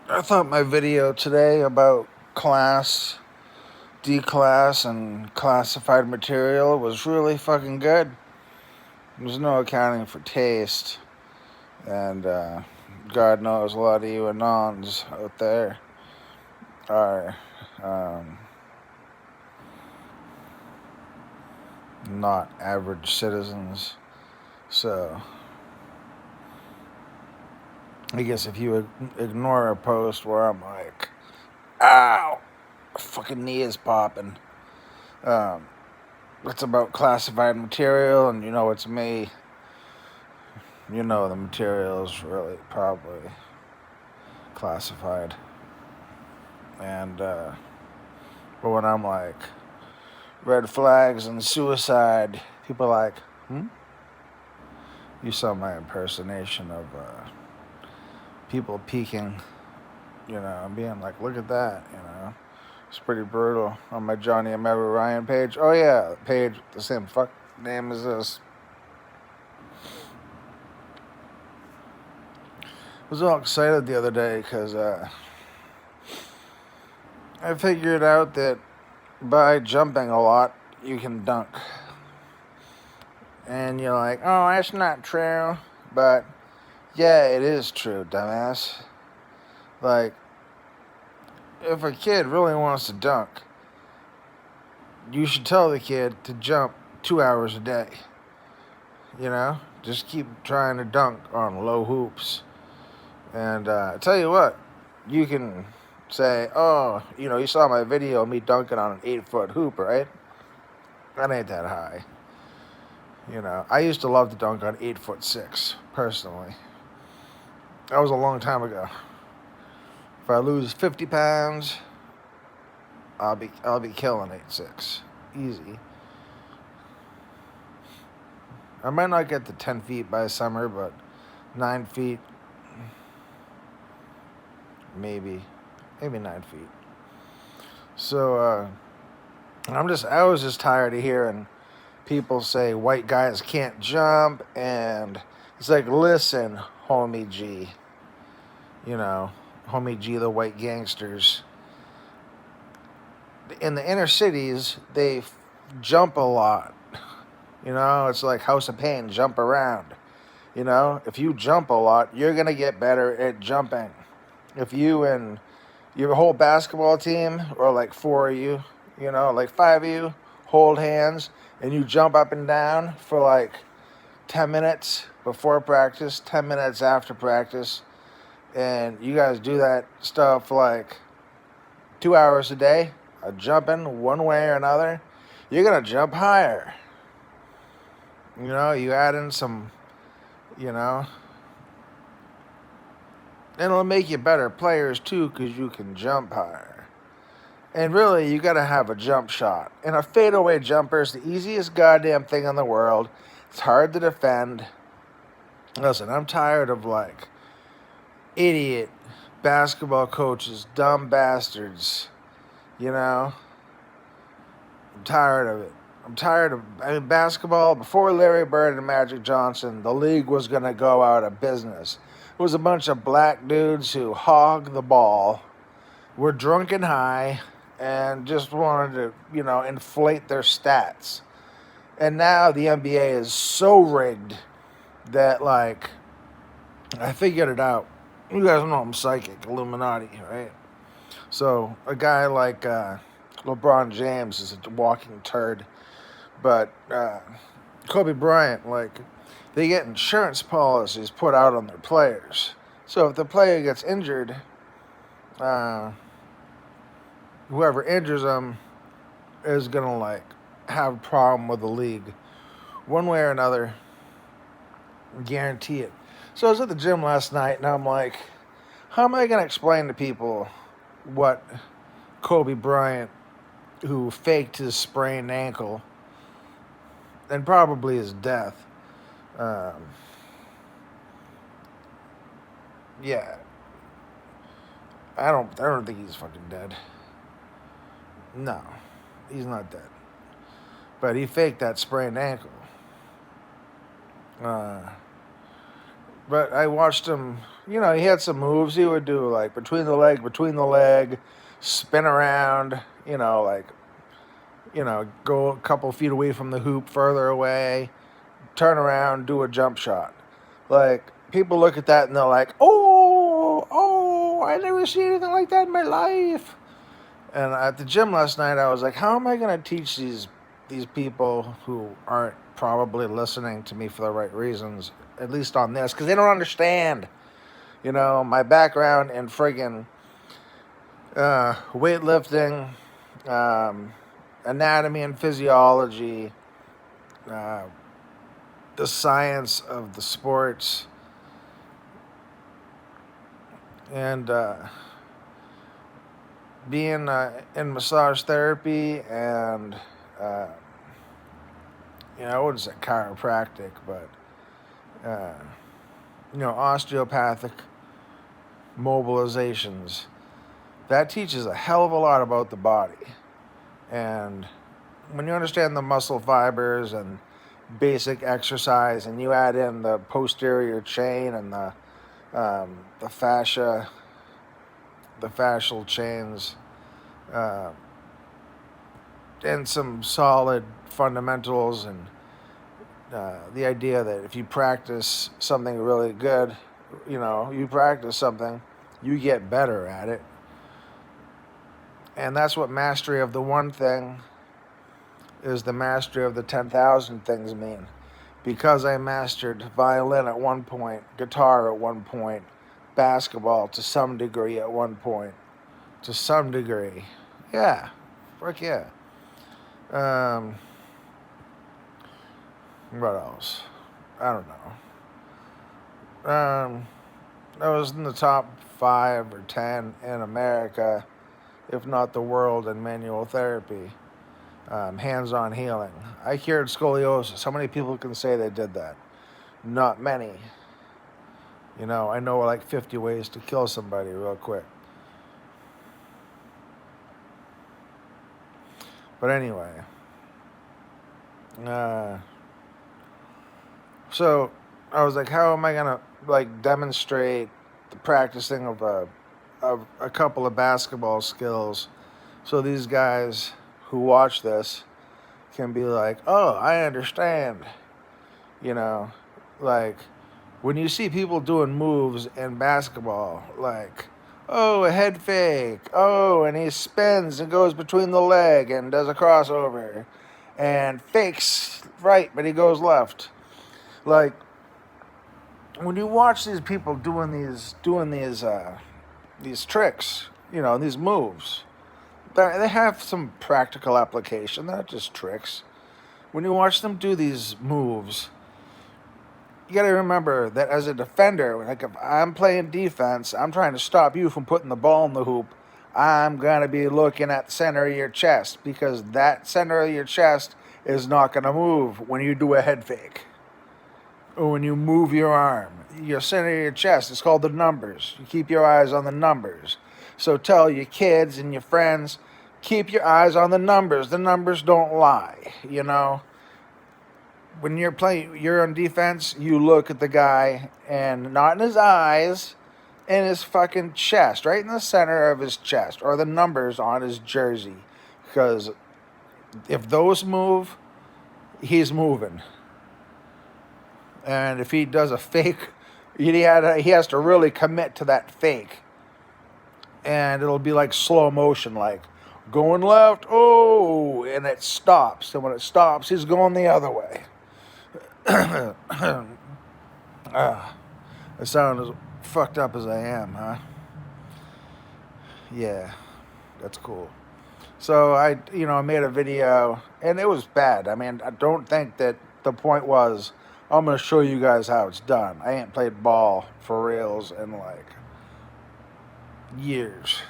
I thought my video today about class, D-class, and classified material was really fucking good. There's no accounting for taste, and God knows a lot of you anons out there are um, not average citizens. So, I guess if you ignore a post where I'm like, ow, fucking knee is popping, um, it's about classified material, and you know it's me. You know the material is really probably classified. And, but when I'm like, red flags and suicide, people are like, You saw my impersonation of people peeking, and being like, look at that. It's pretty brutal on my Johnny Ameru-Ryen page. Oh, yeah, page, the same fuck name as this. I was all excited the other day because I figured out that by jumping a lot, you can dunk. And you're like, oh, that's not true. But yeah, it is true, dumbass. Like, if a kid really wants to dunk, you should tell the kid to jump 2 hours a day. Just keep trying to dunk on low hoops. And I tell you what, you can say, oh, you saw my video of me dunking on an 8-foot hoop, right? That ain't that high. I used to love to dunk on 8'6", personally. That was a long time ago. If I lose 50 pounds, I'll be killing 8'6", easy. I might not get to 10 feet by summer, but 9 feet, maybe 9 feet. So I was just tired of hearing people say white guys can't jump, and it's like, listen, homie G, homie G, the white gangsters. In the inner cities, they jump a lot. It's like House of Pain, jump around. If you jump a lot, you're going to get better at jumping. If you and your whole basketball team, or like 4 of you, like 5 of you, hold hands and you jump up and down for like 10 minutes before practice, 10 minutes after practice, and you guys do that stuff like 2 hours a day, jumping one way or another, you're going to jump higher. You add in some, and it'll make you better players too, because you can jump higher. And really, you got to have a jump shot. And a fadeaway jumper is the easiest goddamn thing in the world. It's hard to defend. Listen, I'm tired of like idiot basketball coaches, dumb bastards. I'm tired of it. Basketball, before Larry Bird and Magic Johnson, the league was going to go out of business. It was a bunch of black dudes who hogged the ball, were drunk and high, and just wanted to, inflate their stats. And now the NBA is so rigged that, like, I figured it out. You guys know I'm psychic, Illuminati, right? So a guy like LeBron James is a walking turd. But Kobe Bryant, like, they get insurance policies put out on their players. So if the player gets injured, whoever injures them is going to, like, have a problem with the league. One way or another, guarantee it. So I was at the gym last night, and I'm like, how am I going to explain to people what Kobe Bryant, who faked his sprained ankle, and probably his death. Yeah, I don't think he's fucking dead. No, he's not dead. But he faked that sprained ankle. But I watched him. He had some moves he would do, like between the leg, spin around. Go a couple feet away from the hoop, further away, turn around, do a jump shot. Like, people look at that and they're like, oh, I never seen anything like that in my life. And at the gym last night, I was like, how am I going to teach these people who aren't probably listening to me for the right reasons, at least on this, because they don't understand, my background in friggin' weightlifting, anatomy and physiology, the science of the sports, and being in massage therapy and, I wouldn't say chiropractic, but, osteopathic mobilizations. That teaches a hell of a lot about the body. And when you understand the muscle fibers and basic exercise, and you add in the posterior chain and the fascia, the fascial chains, and some solid fundamentals, and the idea that if you practice something really good, you practice something, you get better at it. And that's what mastery of the one thing is the mastery of the 10,000 things mean. Because I mastered violin at one point, guitar at one point, basketball to some degree at one point. To some degree. Yeah. Frick yeah. What else? I don't know. I was in the top 5 or 10 in America, if not the world, in manual therapy. Hands-on healing. I cured scoliosis. How many people can say they did that? Not many. I know like 50 ways to kill somebody real quick. But anyway. So I was like, how am I gonna demonstrate the practicing of a couple of basketball skills so these guys who watch this can be like, oh, I understand. Like when you see people doing moves in basketball, like, oh, a head fake, oh, and he spins and goes between the leg and does a crossover and fakes right, but he goes left. Like, when you watch these people doing these tricks, these moves, they have some practical application. They're not just tricks. When you watch them do these moves, you got to remember that as a defender, like if I'm playing defense, I'm trying to stop you from putting the ball in the hoop, I'm going to be looking at the center of your chest, because that center of your chest is not going to move when you do a head fake or when you move your arm. Your center of your chest is called the numbers. You keep your eyes on the numbers. So tell your kids and your friends, keep your eyes on the numbers. The numbers don't lie, When you're on defense, you look at the guy, and not in his eyes, in his fucking chest, right in the center of his chest, or the numbers on his jersey. Because if those move, he's moving. And if he does a fake, he has to really commit to that fake. And it'll be like slow motion, like going left, oh, and it stops. And when it stops, he's going the other way. I sound as fucked up as I am, huh? Yeah, that's cool. So I made a video, and it was bad. I mean, I don't think that the point was, I'm going to show you guys how it's done. I ain't played ball for reals in years.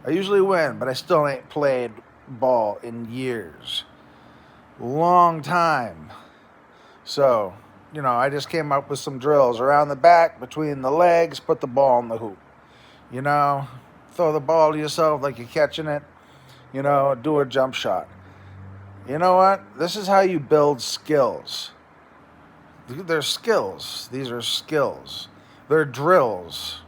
I usually win, but I still ain't played ball in years. Long time. So, I just came up with some drills around the back, between the legs, put the ball in the hoop. Throw the ball to yourself like you're catching it. Do a jump shot. You know what? This is how you build skills. They're skills. These are skills. They're drills.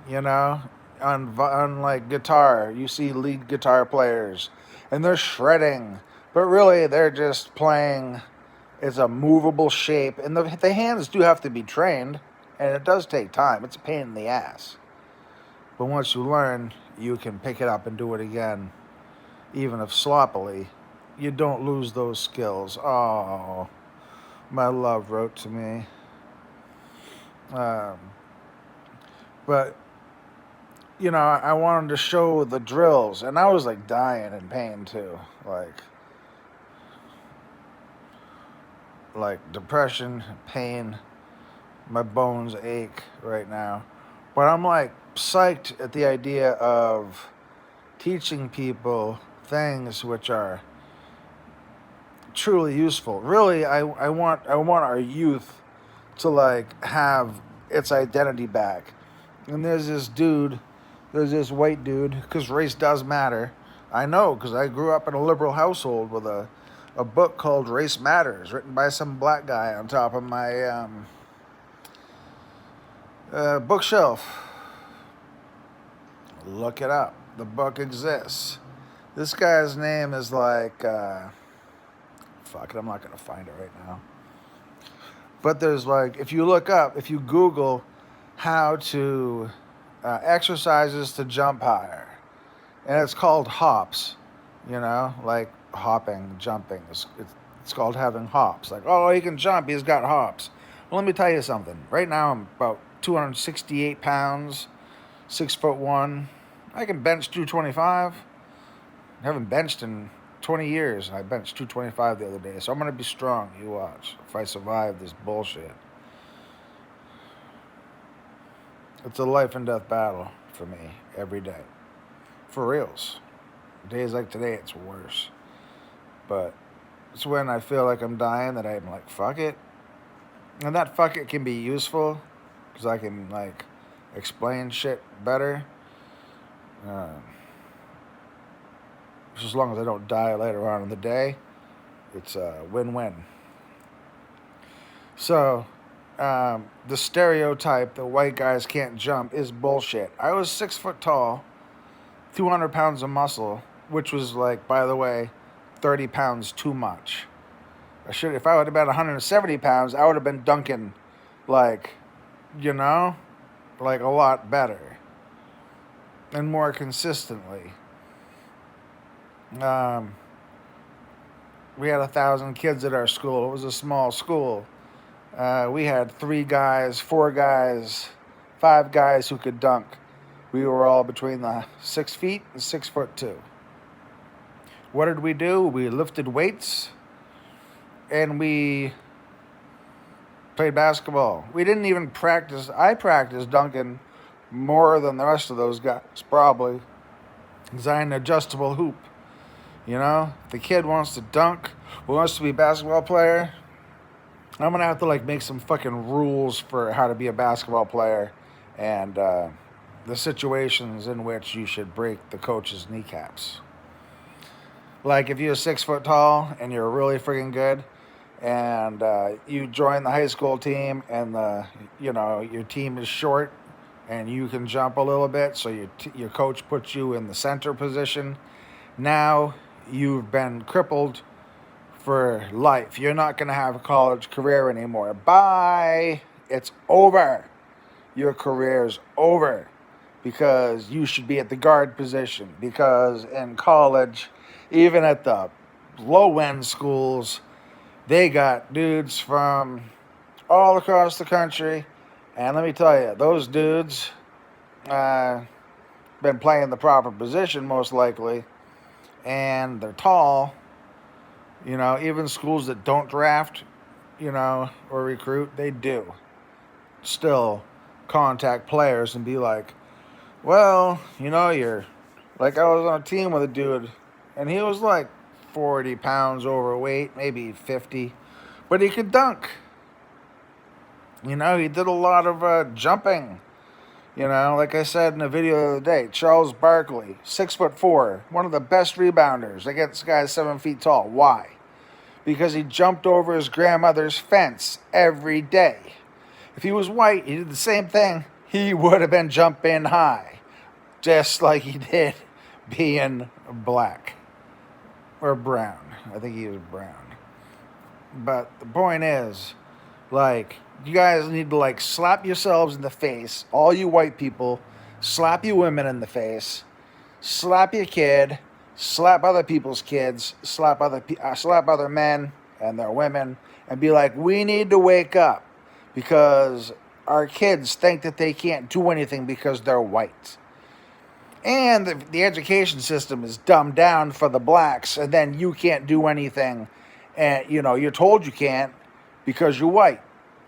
You know, on like guitar, you see lead guitar players, and they're shredding, but really they're just playing. It's a movable shape, and the hands do have to be trained, and it does take time. It's a pain in the ass, but once you learn, you can pick it up and do it again, even if sloppily. You don't lose those skills. Oh, my love wrote to me. Um, but I wanted to show the drills, and I was like dying in pain too, like depression, pain. My bones ache right now, but I'm like psyched at the idea of teaching people things which are truly useful. Really, I want our youth to like have its identity back. And there's this white dude, because race does matter. I know, because I grew up in a liberal household with a book called Race Matters, written by some black guy on top of my bookshelf. Look it up. The book exists. This guy's name is like, fuck it, I'm not going to find it right now. But there's like, if you Google how to exercises to jump higher, and it's called hops, like hopping, jumping. It's called having hops. Like, oh, he can jump, he's got hops. Well, let me tell you something. Right now, I'm about 268 pounds, 6'1". I can bench 225. I haven't benched in 20 years. I benched 225 the other day, so I'm going to be strong. You watch. If I survive this bullshit. It's a life and death battle for me every day. For reals. Days like today, it's worse. But it's when I feel like I'm dying that I'm like, fuck it. And that fuck it can be useful, because I can, like, explain shit better. Just as long as I don't die later on in the day, it's a win-win. So, the stereotype that white guys can't jump is bullshit. I was 6 foot tall, 200 pounds of muscle, which was like, by the way, 30 pounds too much. If I would have been 170 pounds, I would have been dunking, like a lot better and more consistently. We had 1,000 kids at our school. It was a small school. We had 3 guys, 4 guys, 5 guys who could dunk. We were all between the 6 feet and 6'2". What did we do? We lifted weights and we played basketball. We didn't even practice. I practiced dunking more than the rest of those guys, probably, because I had an adjustable hoop. If the kid wants to dunk, wants to be a basketball player, I'm going to have to like make some fucking rules for how to be a basketball player, and the situations in which you should break the coach's kneecaps. Like if you're 6 foot tall and you're really freaking good, and you join the high school team, and your team is short, and you can jump a little bit, so your coach puts you in the center position. Now you've been crippled for life. You're not going to have a college career anymore. Bye. It's over. Your career's over, because you should be at the guard position. Because in college, even at the low-end schools, they got dudes from all across the country. And let me tell you, those dudes been playing the proper position most likely, and they're tall. Even schools that don't draft, or recruit, they do still contact players and be like, well, you're like, I was on a team with a dude, and he was like 40 pounds overweight, maybe 50, but he could dunk. He did a lot of jumping. Like I said in a video the other day, Charles Barkley, 6'4", one of the best rebounders against guys 7 feet tall. Why? because he jumped over his grandmother's fence every day. If he was white, he did the same thing. He would have been jumping high, just like he did being black or brown. I think he was brown. But the point is, like, you guys need to, like, slap yourselves in the face. All you white people, slap you women in the face. Slap your kid. Slap other people's kids. Slap other men and their women. And be like, we need to wake up. Because our kids think that they can't do anything because they're white. And the education system is dumbed down for the blacks. And then you can't do anything. And, you know, you're told you can't because you're white.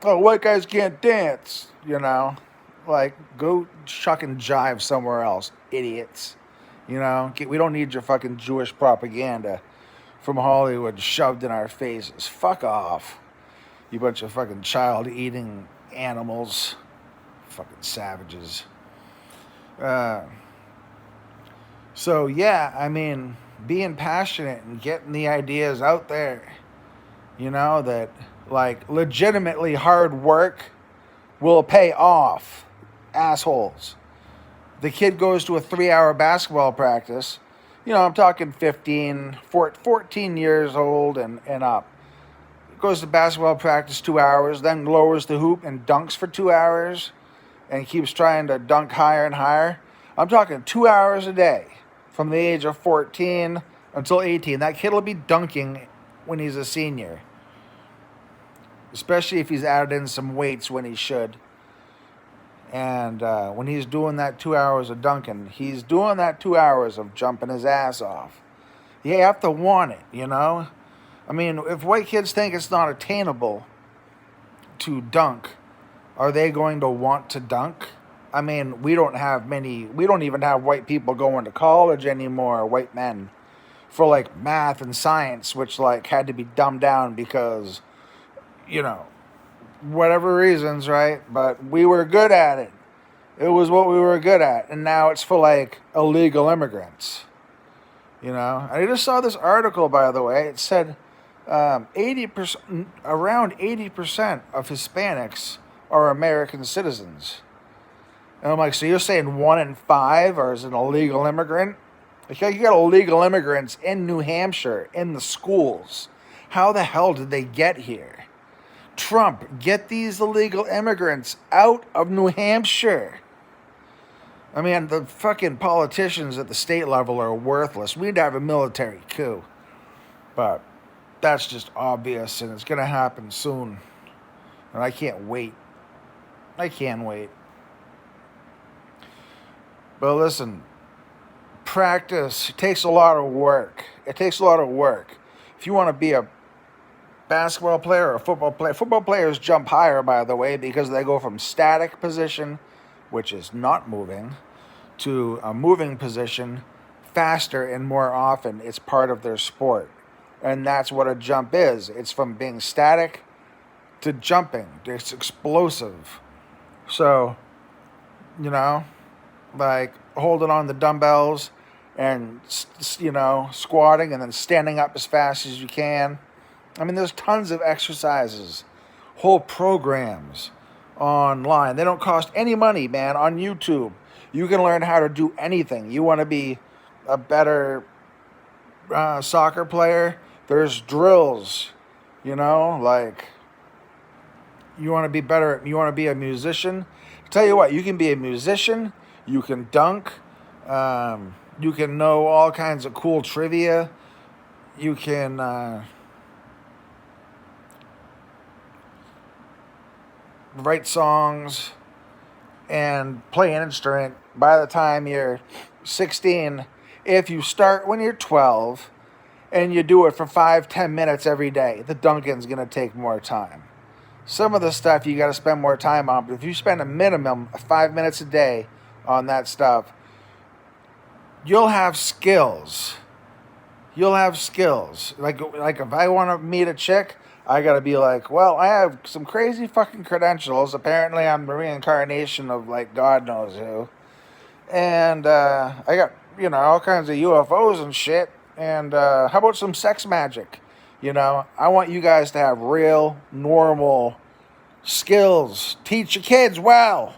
Oh, white guys can't dance, you know. Like, go chuck and jive somewhere else, idiots. You know, we don't need your fucking Jewish propaganda from Hollywood shoved in our faces. Fuck off, you bunch of fucking child-eating animals. Fucking savages. So, yeah, I mean, being passionate and getting the ideas out there, you know, that, like, legitimately hard work will pay off. Assholes. The kid goes to a 3-hour basketball practice. You know, I'm talking 14 years old and up. Goes to basketball practice 2 hours, then lowers the hoop and dunks for 2 hours and keeps trying to dunk higher and higher. I'm talking 2 hours a day from the age of 14 until 18. That kid will be dunking when he's a senior. Especially if he's added in some weights when he should. And when he's doing that 2 hours of dunking, he's doing that 2 hours of jumping his ass off. You have to want it, you know? I mean, if white kids think it's not attainable to dunk, are they going to want to dunk? I mean, we don't even have white people going to college anymore, white men, for, like, math and science, which, like, had to be dumbed down because, you know, whatever reasons, right? But we were good at it. It was what we were good at. And now it's for, like, illegal immigrants. You know? I just saw this article, by the way. It said 80%, around 80% of Hispanics are American citizens. And I'm like, so you're saying 1 in 5 is an illegal immigrant? Like, you got illegal immigrants in New Hampshire, in the schools. How the hell did they get here? Trump, get these illegal immigrants out of New Hampshire. I mean, the fucking politicians at the state level are worthless. We need to have a military coup. But that's just obvious, and it's going to happen soon. And I can't wait. I can't wait. But listen, practice takes a lot of work. It takes a lot of work. If you want to be a basketball player or a football players jump higher, by the way, because they go from static position, which is not moving, to a moving position faster and more often. It's part of their sport. And that's what a jump is. It's from being static to jumping. It's explosive. So, you know, like holding on the dumbbells and, you know, squatting and then standing up as fast as you can. I mean, there's tons of exercises, whole programs online. They don't cost any money, man, on YouTube. You can learn how to do anything. You want to be a better soccer player? There's drills, you know, like you want to be better. You want to be a musician? I'll tell you what, you can be a musician. You can dunk. You can know all kinds of cool trivia. You can write songs and play an instrument by the time you're 16. If you start when you're 12 and you do it for 5-10 minutes every day, the dunking's going to take more time. Some of the stuff you got to spend more time on, but if you spend a minimum of 5 minutes a day on that stuff, you'll have skills. You'll have skills. Like if I want to meet a chick, I got to be like, well, I have some crazy fucking credentials. Apparently I'm the reincarnation of, like, God knows who. And I got, you know, all kinds of UFOs and shit. And how about some sex magic? I want you guys to have real, normal skills. Teach your kids well.